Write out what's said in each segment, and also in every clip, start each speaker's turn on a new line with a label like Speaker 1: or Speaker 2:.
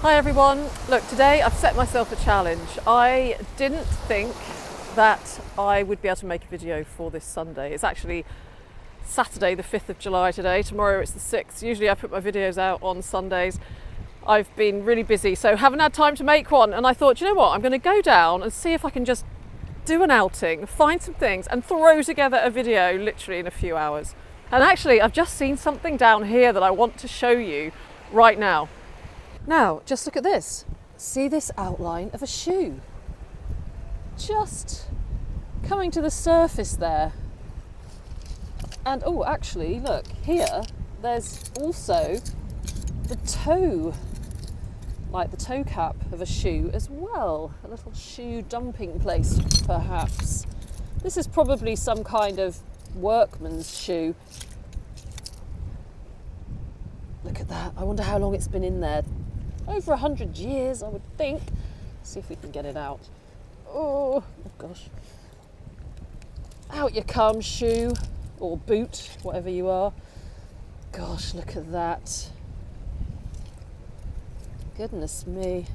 Speaker 1: Hi everyone. Look, today I've set myself a challenge. I didn't think that I would be able to make a video for this Sunday. It's actually Saturday the 5th of July today. Tomorrow it's the 6th. Usually I put my videos out on Sundays. I've been really busy, so haven't had time to make one. And I thought, you know what, I'm going to go down and see if I can just do an outing, find some things and throw together a video literally in a few hours. And actually I've just seen something down here that I want to show you right now. Now, just look at this. See this outline of a shoe? Just coming to the surface there. And oh, actually, look, here, there's also the toe, like the toe cap of a shoe as well. A little shoe dumping place, perhaps. This is probably some kind of workman's shoe. Look at that. I wonder how long it's been in there. Over 100 years, I would think. Let's see if we can get it out. Oh gosh. Out you come, shoe, or boot, whatever you are. Gosh, look at that. Goodness me.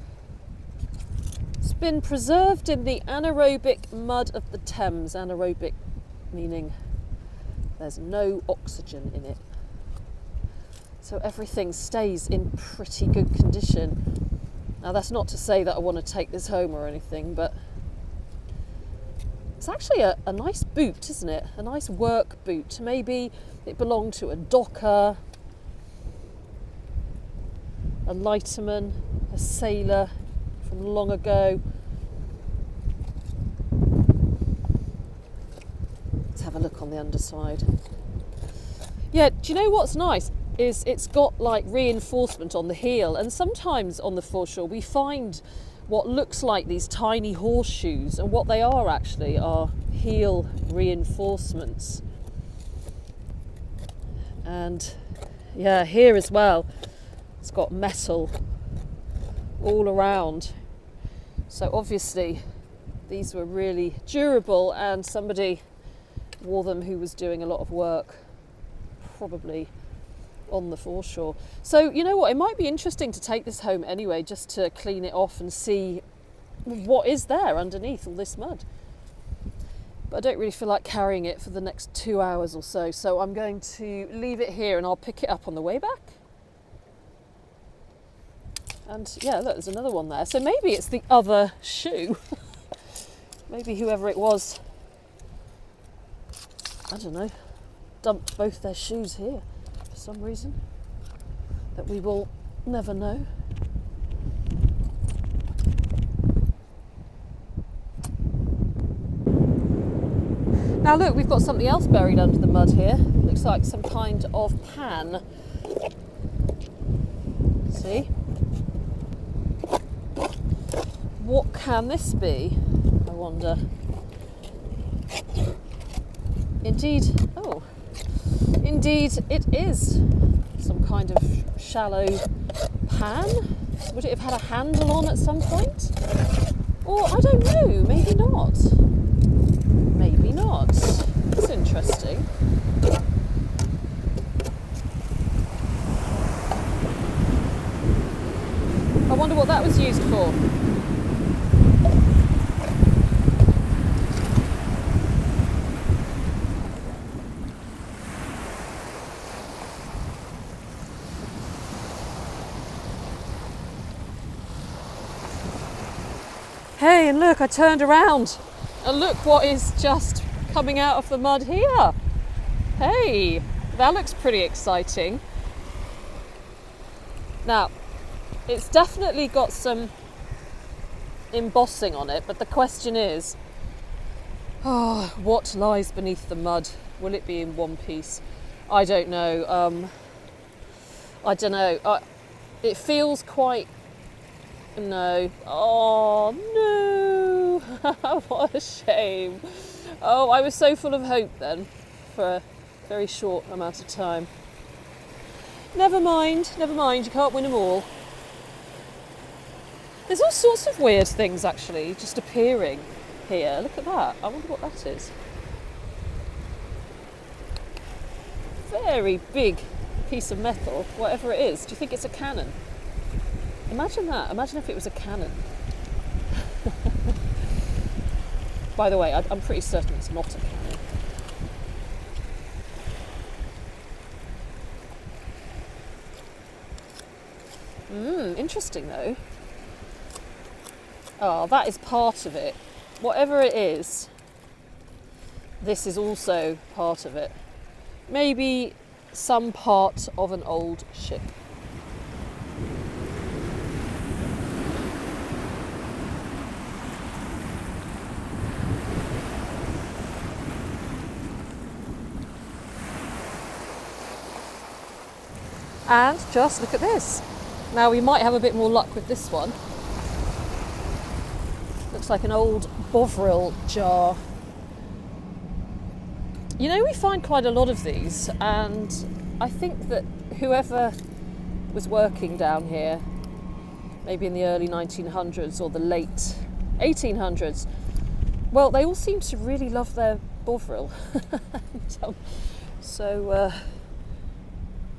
Speaker 1: It's been preserved in the anaerobic mud of the Thames. Anaerobic meaning there's no oxygen in it. So everything stays in pretty good condition. Now that's not to say that I want to take this home or anything, but it's actually a nice boot, isn't it? A nice work boot. Maybe it belonged to a docker, a lighterman, a sailor from long ago. Let's have a look on the underside. Yeah, do you know what's nice? Is it's got like reinforcement on the heel, and sometimes on the foreshore we find what looks like these tiny horseshoes, and what they are actually are heel reinforcements. And yeah, here as well it's got metal all around, so obviously these were really durable and somebody wore them who was doing a lot of work, probably on the foreshore. So you know what, it might be interesting to take this home anyway, just to clean it off and see what is there underneath all this mud. But I don't really feel like carrying it for the next 2 hours or so, so I'm going to leave it here and I'll pick it up on the way back. And yeah, look, there's another one there, so maybe it's the other shoe. Maybe whoever it was, I don't know, dumped both their shoes here for some reason that we will never know. Now look, we've got something else buried under the mud here. Looks like some kind of pan. See? What can this be, I wonder? Indeed it is some kind of shallow pan. Would it have had a handle on at some point? Or I don't know, maybe not. Maybe not. That's interesting. I wonder what that was used for. Hey, and look, I turned around and look what is just coming out of the mud here. Hey, that looks pretty exciting. Now, it's definitely got some embossing on it, but the question is, what lies beneath the mud? Will it be in one piece? I don't know. It feels quite... No. Oh no. What a shame. Oh, I was so full of hope then for a very short amount of time. Never mind, you can't win them all. There's all sorts of weird things actually just appearing here. Look at that. I wonder what that is. Very big piece of metal, whatever it is. Do you think it's a cannon? Imagine that. Imagine if it was a cannon. By the way, I'm pretty certain it's not a cannon. Interesting though. Oh, that is part of it. Whatever it is, this is also part of it. Maybe some part of an old ship. And just look at this. Now we might have a bit more luck with this one. Looks like an old Bovril jar. You know, we find quite a lot of these, and I think that whoever was working down here, maybe in the early 1900s or the late 1800s, well, they all seem to really love their Bovril. So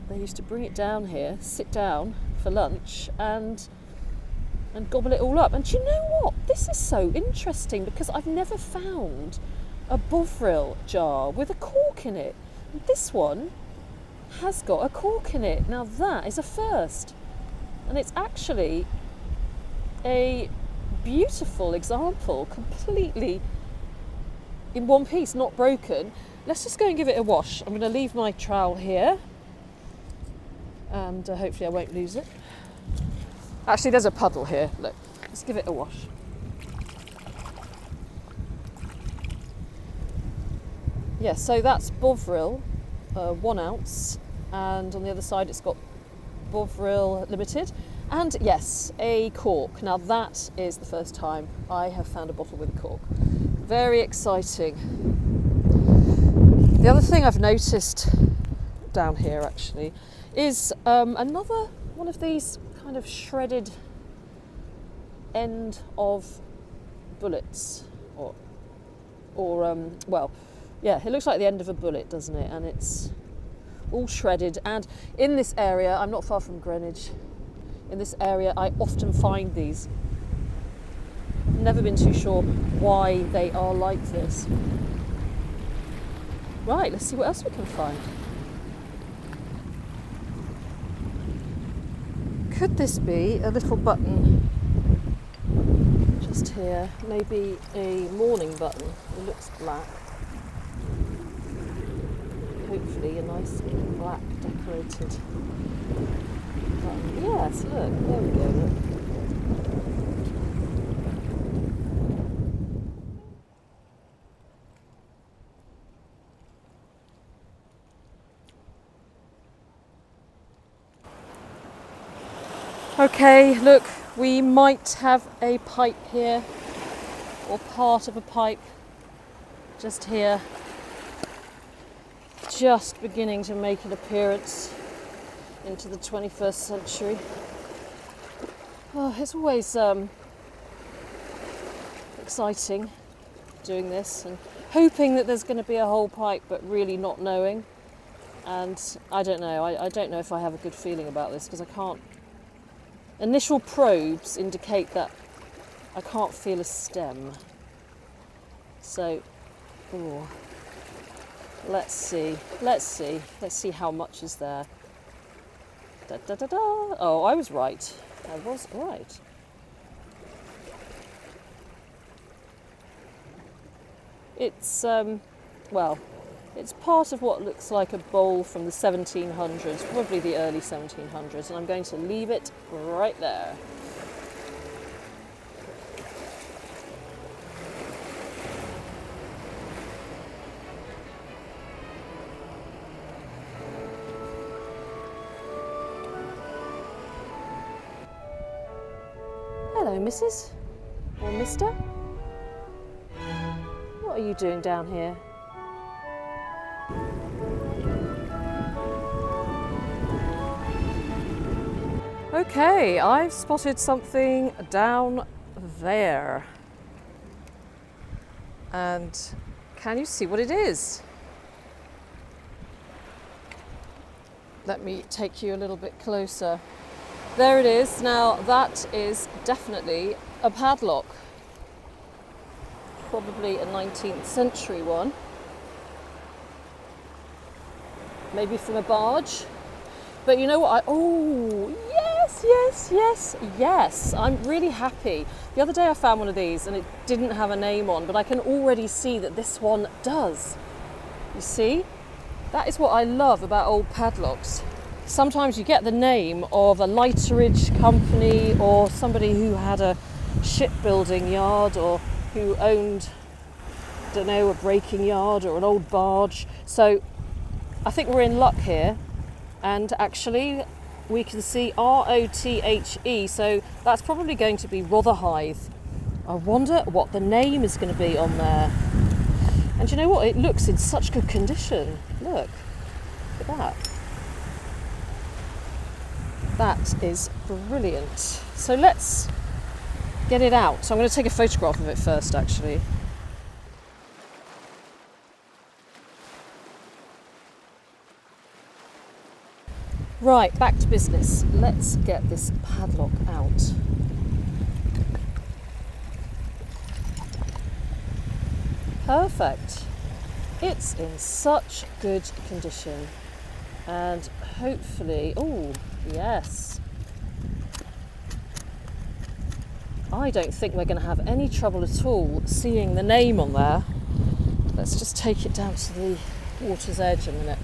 Speaker 1: they used to bring it down here, sit down for lunch, and gobble it all up. And do you know what? This is so interesting because I've never found a Bovril jar with a cork in it. And this one has got a cork in it. Now that is a first. And it's actually a beautiful example, completely in one piece, not broken. Let's just go and give it a wash. I'm going to leave my trowel here, and hopefully I won't lose it. Actually, there's a puddle here. Look, let's give it a wash. Yeah, so that's Bovril, 1 ounce, and on the other side it's got Bovril Limited, and yes, a cork. Now that is the first time I have found a bottle with a cork. Very exciting. The other thing I've noticed down here actually is another one of these kind of shredded end of bullets, well, yeah, it looks like the end of a bullet, doesn't it? And it's all shredded. And in this area, I'm not far from Greenwich, in this area I often find these. I've never been too sure why they are like this. Right, let's see what else we can find. Could this be a little button just here? Maybe a morning button. It looks black. Hopefully a nice black decorated button. Yes, look, there we go. Look. Okay, look, we might have a pipe here, or part of a pipe just here, just beginning to make an appearance into the 21st century. Oh, it's always exciting doing this and hoping that there's going to be a whole pipe, but really not knowing. And I don't know, I don't know if I have a good feeling about this because I can't. Initial probes indicate that I can't feel a stem. So, ooh, let's see how much is there. Da, da, da, da. Oh, I was right. I was right. It's, well, it's part of what looks like a bowl from the 1700s, probably the early 1700s, and I'm going to leave it right there. Hello, Mrs. or Mister. What are you doing down here? Okay, I've spotted something down there. And can you see what it is? Let me take you a little bit closer. There it is. Now that is definitely a padlock. Probably a 19th century one. Maybe from a barge. But you know what? Oh, yes. I'm really happy. The other day I found one of these and it didn't have a name on, but I can already see that this one does. You see? That is what I love about old padlocks. Sometimes you get the name of a lighterage company or somebody who had a shipbuilding yard or who owned, I don't know, a breaking yard or an old barge. So I think we're in luck here. And actually we can see Rothe, so that's probably going to be Rotherhithe. I wonder what the name is going to be on there. And you know what? It looks in such good condition. Look at that. That is brilliant. So let's get it out. So I'm going to take a photograph of it first, actually. Right, back to business. Let's get this padlock out. Perfect. It's in such good condition. And hopefully, oh, yes. I don't think we're going to have any trouble at all seeing the name on there. Let's just take it down to the water's edge a minute.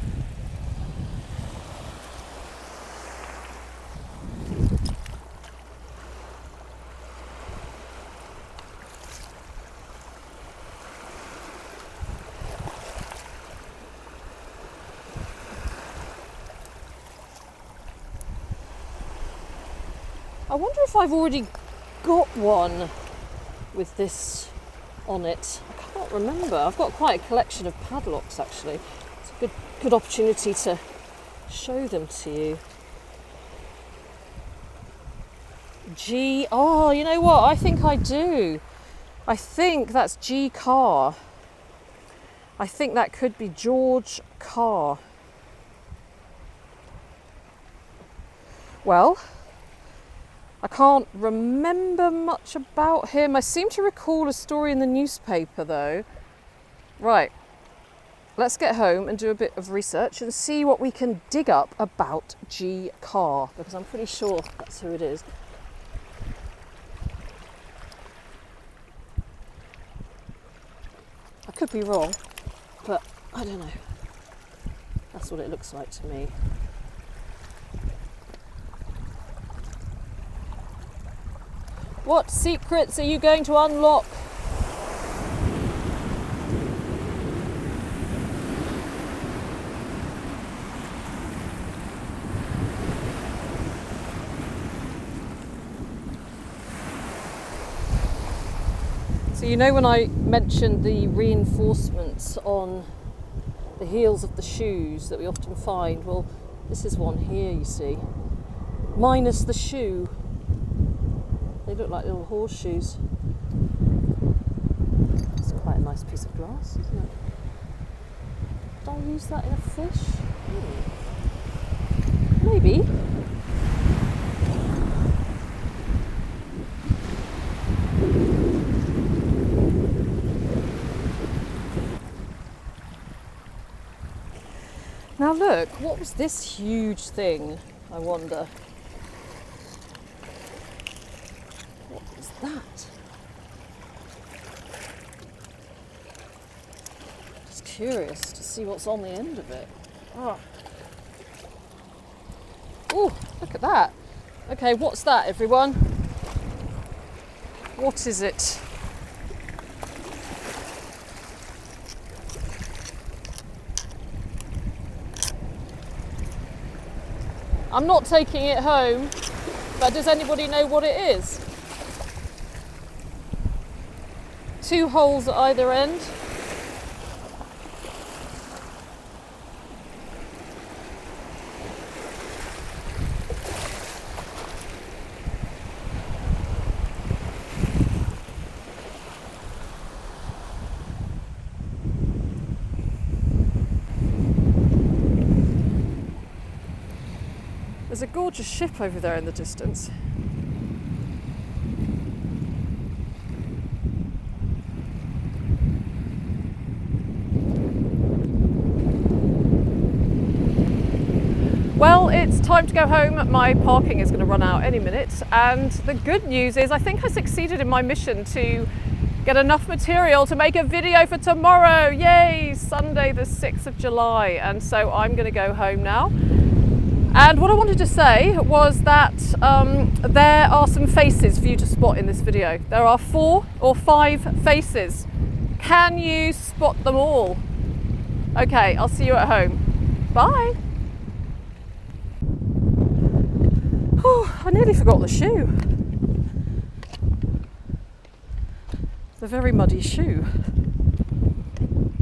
Speaker 1: I wonder if I've already got one with this on it. I can't remember. I've got quite a collection of padlocks actually. It's a good opportunity to show them to you. Oh, you know what? I think I do. I think that's G. Carr. I think that could be George Carr. Well, I can't remember much about him. I seem to recall a story in the newspaper though. Right, let's get home and do a bit of research and see what we can dig up about G. Carr, because I'm pretty sure that's who it is. I could be wrong, but I don't know. That's what it looks like to me. What secrets are you going to unlock? So you know when I mentioned the reinforcements on the heels of the shoes that we often find? Well, this is one here, you see. Minus the shoe. They look like little horseshoes. It's quite a nice piece of glass, isn't it? Did I use that in a fish? Maybe. Now look, what was this huge thing, I wonder? What was that? Just curious to see what's on the end of it. Oh, look at that. Okay, what's that, everyone? What is it? I'm not taking it home, but does anybody know what it is? 2 holes at either end. There's There's a gorgeous ship over there in the distance. Well, it's time to go home. My parking is going to run out any minute. And the good news is I think I succeeded in my mission to get enough material to make a video for tomorrow. Yay, Sunday the 6th of July. And so I'm going to go home now. And what I wanted to say was that there are some faces for you to spot in this video. There are 4 or 5 faces. Can you spot them all? Okay, I'll see you at home. Bye. Oh, I nearly forgot the shoe. The very muddy shoe,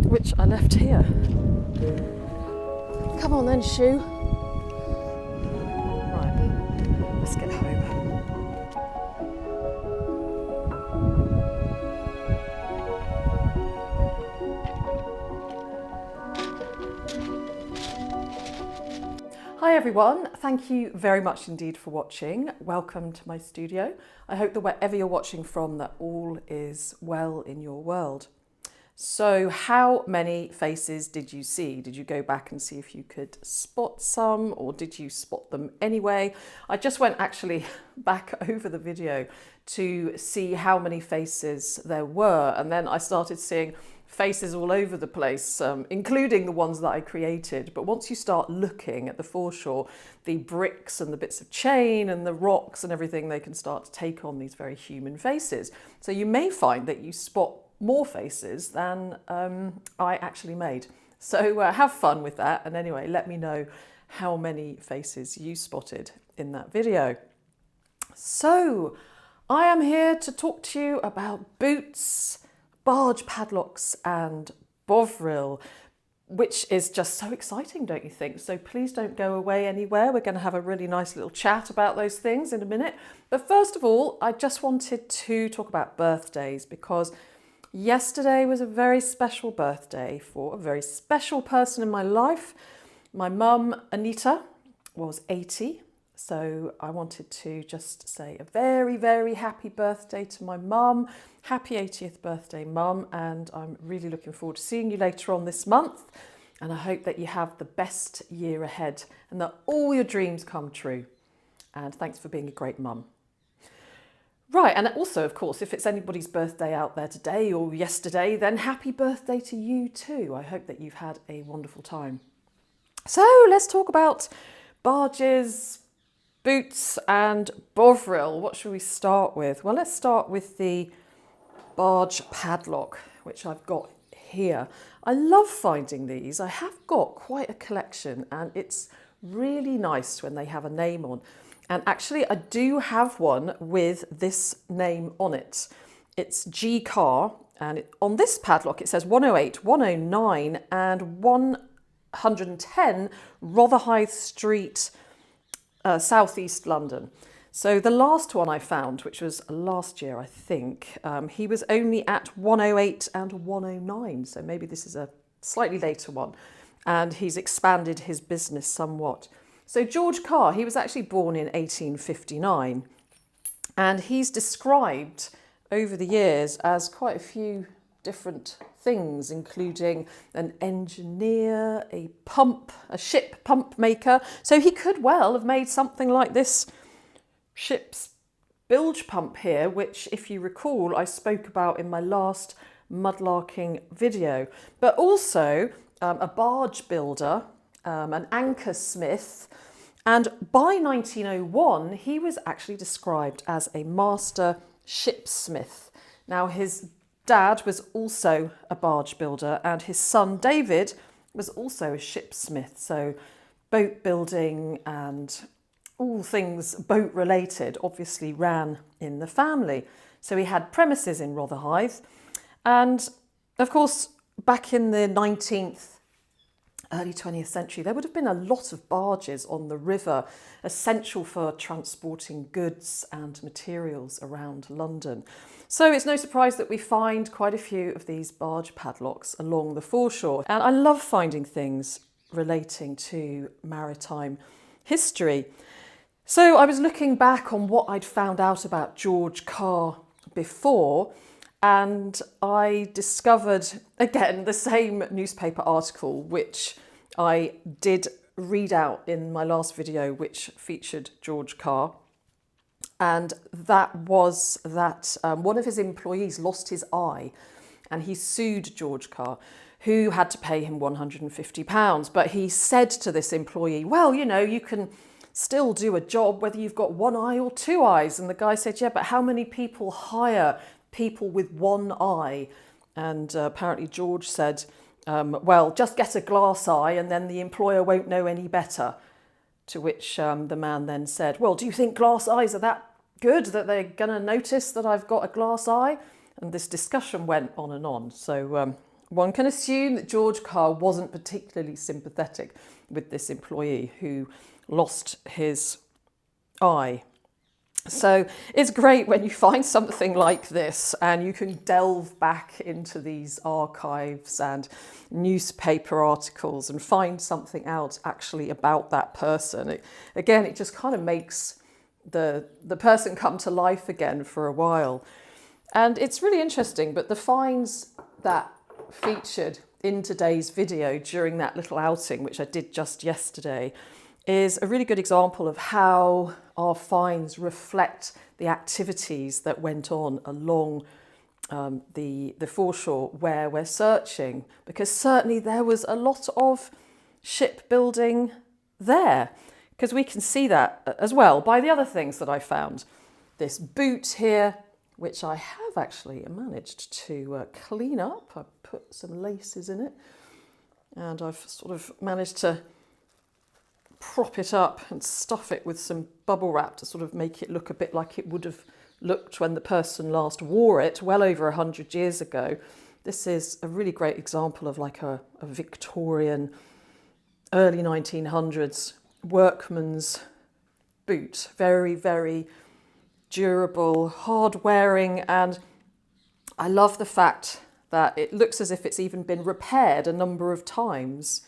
Speaker 1: which I left here. Come on then, shoe. Right, let's get home. Hi everyone, thank you very much indeed for watching. Welcome to my studio. I hope that wherever you're watching from that all is well in your world. So how many faces did you see? Did you go back and see if you could spot some, or did you spot them anyway? I just went actually back over the video to see how many faces there were, and then I started seeing faces all over the place, including the ones that I created. But once you start looking at the foreshore, the bricks and the bits of chain and the rocks and everything, they can start to take on these very human faces. So you may find that you spot more faces than I actually made. So have fun with that. And anyway, let me know how many faces you spotted in that video. So I am here to talk to you about boots, barge padlocks and bovril, which is just so exciting, don't you think? So please don't go away anywhere. We're going to have a really nice little chat about those things in a minute. But first of all, I just wanted to talk about birthdays, because yesterday was a very special birthday for a very special person in my life. My mum, Anita, was 80. So I wanted to just say a very, very happy birthday to my mum. Happy 80th birthday, Mum. And I'm really looking forward to seeing you later on this month. And I hope that you have the best year ahead and that all your dreams come true. And thanks for being a great mum. Right, and also, of course, if it's anybody's birthday out there today or yesterday, then happy birthday to you too. I hope that you've had a wonderful time. So let's talk about barges, boots and bovril. What should we start with? Well, let's start with the barge padlock, which I've got here. I love finding these. I have got quite a collection, and it's really nice when they have a name on. And actually, I do have one with this name on it. It's G Car, and on this padlock it says 108, 109 and 110 Rotherhithe Street, Southeast London. So the last one I found, which was last year I think, he was only at 108 and 109, so maybe this is a slightly later one, and he's expanded his business somewhat. So George Carr, he was actually born in 1859, and he's described over the years as quite a few different things, including an engineer, a ship pump maker. So he could well have made something like this ship's bilge pump here, which, if you recall, I spoke about in my last mudlarking video. But also a barge builder, an anchor smith, and by 1901 he was actually described as a master shipsmith. Now his dad was also a barge builder, and his son David was also a shipsmith, so boat building and all things boat related obviously ran in the family. So he had premises in Rotherhithe, and of course back in the 19th, early 20th century, there would have been a lot of barges on the river, essential for transporting goods and materials around London. So it's no surprise that we find quite a few of these barge padlocks along the foreshore. And I love finding things relating to maritime history. So I was looking back on what I'd found out about George Carr before, and I discovered, again, the same newspaper article which I did read out in my last video, which featured George Carr. And that was that one of his employees lost his eye, and he sued George Carr, who had to pay him £150. But he said to this employee, well, you know, you can still do a job whether you've got one eye or two eyes. And the guy said, yeah, but how many people hire people with one eye? And apparently George said, well, just get a glass eye and then the employer won't know any better. To which the man then said, well, do you think glass eyes are that good that they're going to notice that I've got a glass eye? And this discussion went on and on. So one can assume that George Carr wasn't particularly sympathetic with this employee who lost his eye. So it's great when you find something like this and you can delve back into these archives and newspaper articles and find something out actually about that person. It just kind of makes the person come to life again for a while. And it's really interesting, but the finds that featured in today's video during that little outing, which I did just yesterday, is a really good example of how our finds reflect the activities that went on along the foreshore where we're searching, because certainly there was a lot of shipbuilding there, because we can see that as well by the other things that I found. This boot here, which I have actually managed to clean up. I put some laces in it and I've sort of managed to prop it up and stuff it with some bubble wrap to sort of make it look a bit like it would have looked when the person last wore it well over 100 years ago. This is a really great example of like a Victorian, early 1900s workman's boot. Very, very durable, hard wearing, and I love the fact that it looks as if it's even been repaired a number of times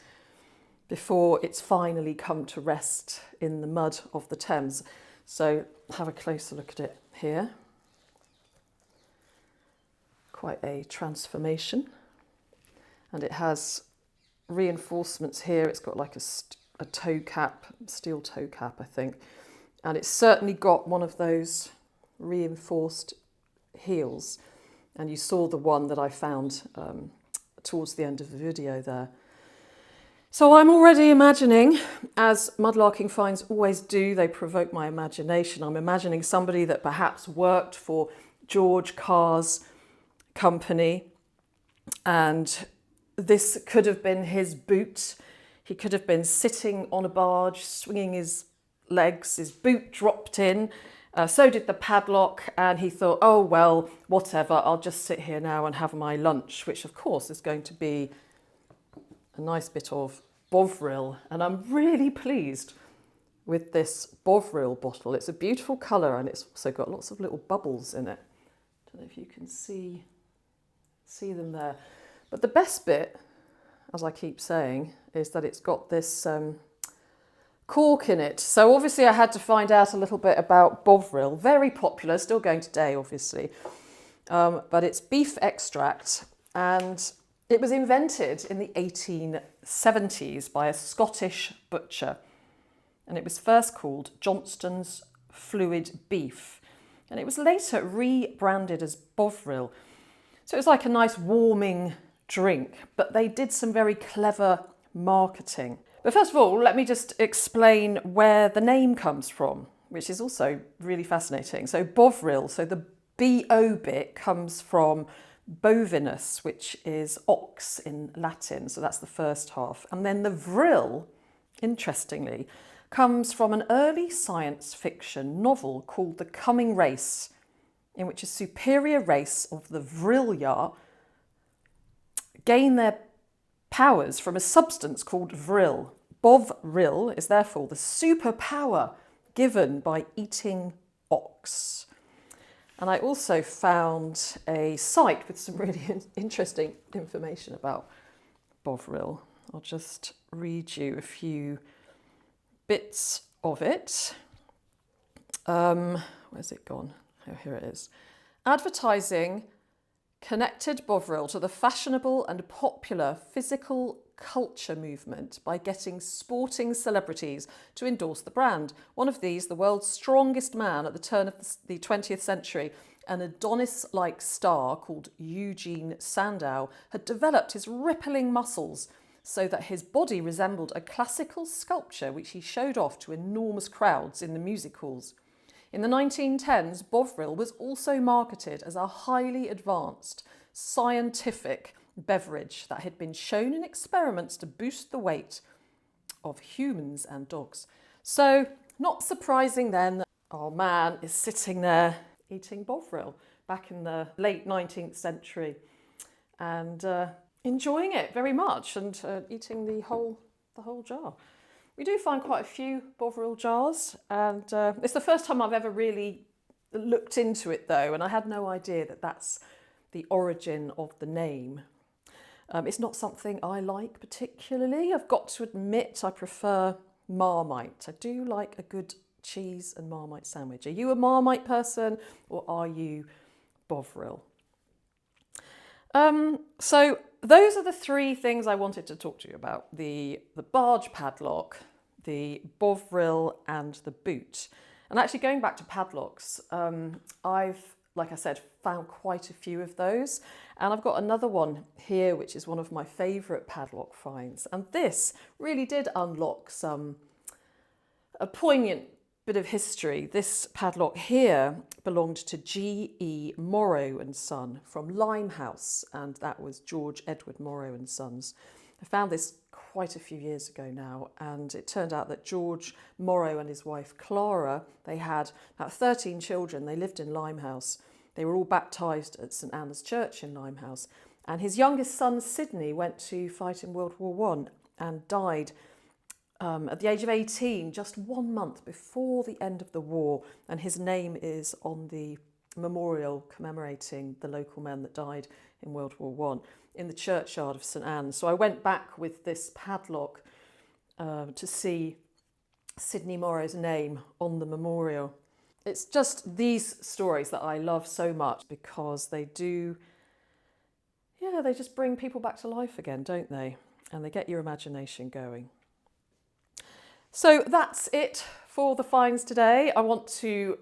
Speaker 1: before it's finally come to rest in the mud of the Thames. So have a closer look at it here. Quite a transformation. And it has reinforcements here. It's got like a toe cap, steel toe cap, I think. And it's certainly got one of those reinforced heels. And you saw the one that I found towards the end of the video there. So I'm already imagining, as mudlarking finds always do, they provoke my imagination. I'm imagining somebody that perhaps worked for George Carr's company, and this could have been his boot. He could have been sitting on a barge, swinging his legs, his boot dropped in, so did the padlock, and he thought, oh well, whatever, I'll just sit here now and have my lunch, which of course is going to be a nice bit of Bovril, and I'm really pleased with this Bovril bottle. It's a beautiful colour and it's also got lots of little bubbles in it. Don't know if you can see them there. But the best bit, as I keep saying, is that it's got this cork in it. So obviously I had to find out a little bit about Bovril. Very popular, still going today obviously. But it's beef extract, and it was invented in the 1870s by a Scottish butcher, and it was first called Johnston's Fluid Beef, and it was later rebranded as Bovril. So it was like a nice warming drink, but they did some very clever marketing. But first of all, let me just explain where the name comes from, which is also really fascinating. So Bovril, so the B-O bit comes from bovinus, which is ox in Latin, so that's the first half. And then the vril, interestingly, comes from an early science fiction novel called The Coming Race, in which a superior race of the Vrilya gain their powers from a substance called vril. Bovril is therefore the superpower given by eating ox. And I also found a site with some really interesting information about Bovril. I'll just read you a few bits of it. Where's it gone? Oh, here it is. Advertising connected Bovril to the fashionable and popular physical culture movement by getting sporting celebrities to endorse the brand. One of these, the world's strongest man at the turn of the 20th century, an Adonis-like star called Eugene Sandow, had developed his rippling muscles so that his body resembled a classical sculpture which he showed off to enormous crowds in the music halls. In the 1910s, Bovril was also marketed as a highly advanced, scientific beverage that had been shown in experiments to boost the weight of humans and dogs. So, not surprising then that our man is sitting there eating Bovril back in the late 19th century and enjoying it very much and eating the whole jar. We do find quite a few Bovril jars, and it's the first time I've ever really looked into it though, and I had no idea that that's the origin of the name. It's not something I like particularly. I've got to admit I prefer Marmite. I do like a good cheese and Marmite sandwich. Are you a Marmite person or are you Bovril? So those are the three things I wanted to talk to you about. The barge padlock, the Bovril and the boot. And actually going back to padlocks, I've, like I said, found quite a few of those. And I've got another one here, which is one of my favourite padlock finds. And this really did unlock a poignant bit of history. This padlock here belonged to G.E. Morrow and Son from Limehouse, and that was George Edward Morrow and Sons. I found this quite a few years ago now, and it turned out that George Morrow and his wife Clara, they had about 13 children. They lived in Limehouse. They were all baptised at St Anna's Church in Limehouse, and his youngest son Sidney went to fight in World War I and died at the age of 18, just 1 month before the end of the war, and his name is on the memorial commemorating the local men that died in World War I in the churchyard of St Anne's. So I went back with this padlock to see Sidney Morrow's name on the memorial. It's just these stories that I love so much because they do, they just bring people back to life again, don't they? And they get your imagination going. So that's it for the finds today. I want to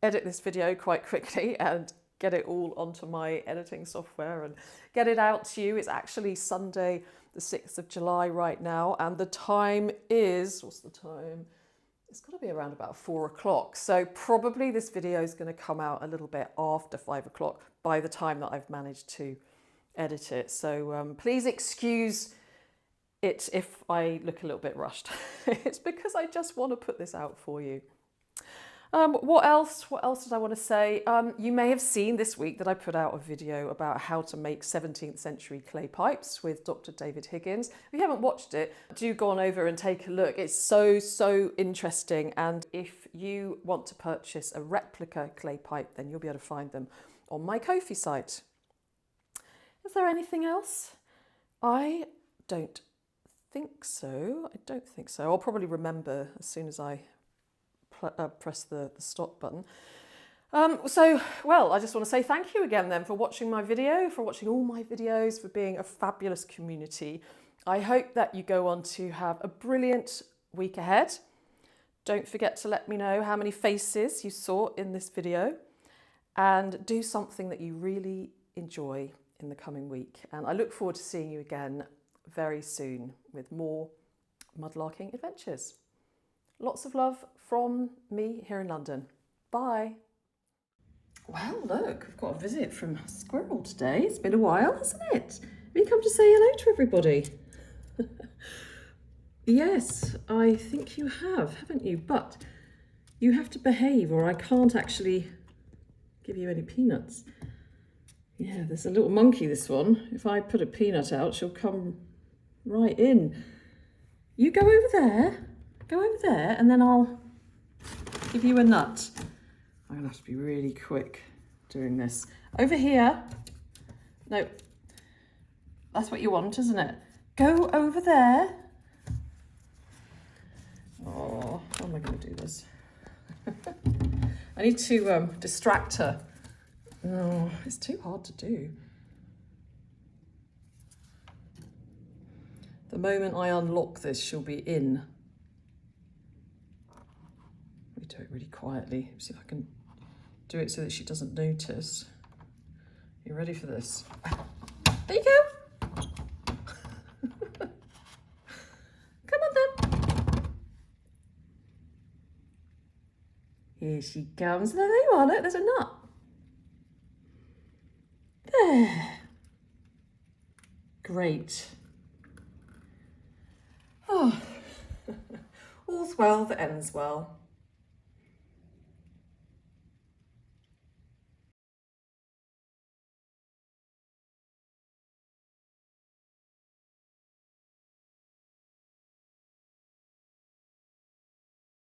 Speaker 1: edit this video quite quickly and get it all onto my editing software and get it out to you. It's actually Sunday the 6th of July right now, and the time is, what's the time? It's got to be around about 4 o'clock. So probably this video is going to come out a little bit after 5 o'clock by the time that I've managed to edit it. So please excuse it if I look a little bit rushed. It's because I just want to put this out for you. What else did I want to say? You may have seen this week that I put out a video about how to make 17th century clay pipes with Dr. David Higgins. If you haven't watched it, do go on over and take a look. It's so interesting. And if you want to purchase a replica clay pipe, then you'll be able to find them on my Ko-fi site. Is there anything else? I don't think so. I'll probably remember as soon as I press the stop button. I just want to say thank you again then for watching my video, for watching all my videos, for being a fabulous community. I hope that you go on to have a brilliant week ahead. Don't forget to let me know how many faces you saw in this video, and do something that you really enjoy in the coming week. And I look forward to seeing you again very soon with more mudlarking adventures. Lots of love from me here in London. Bye. Well, look, I've got a visit from Squirrel today. It's been a while, hasn't it? Have you come to say hello to everybody? Yes, I think you have, haven't you? But you have to behave or I can't actually give you any peanuts. Yeah, there's a little monkey, this one. If I put a peanut out, she'll come right in. You go over there, and then I'll give you a nut. I'm gonna have to be really quick doing this. Over here. No, that's what you want, isn't it? Go over there. Oh, how am I gonna do this? I need to distract her. Oh, it's too hard to do. The moment I unlock this, she'll be in. Let me do it really quietly. See if I can do it so that she doesn't notice. You ready for this? There you go. Come on then. Here she comes. There you are. Look, there's a nut. There. Great. Oh. All's well that ends well.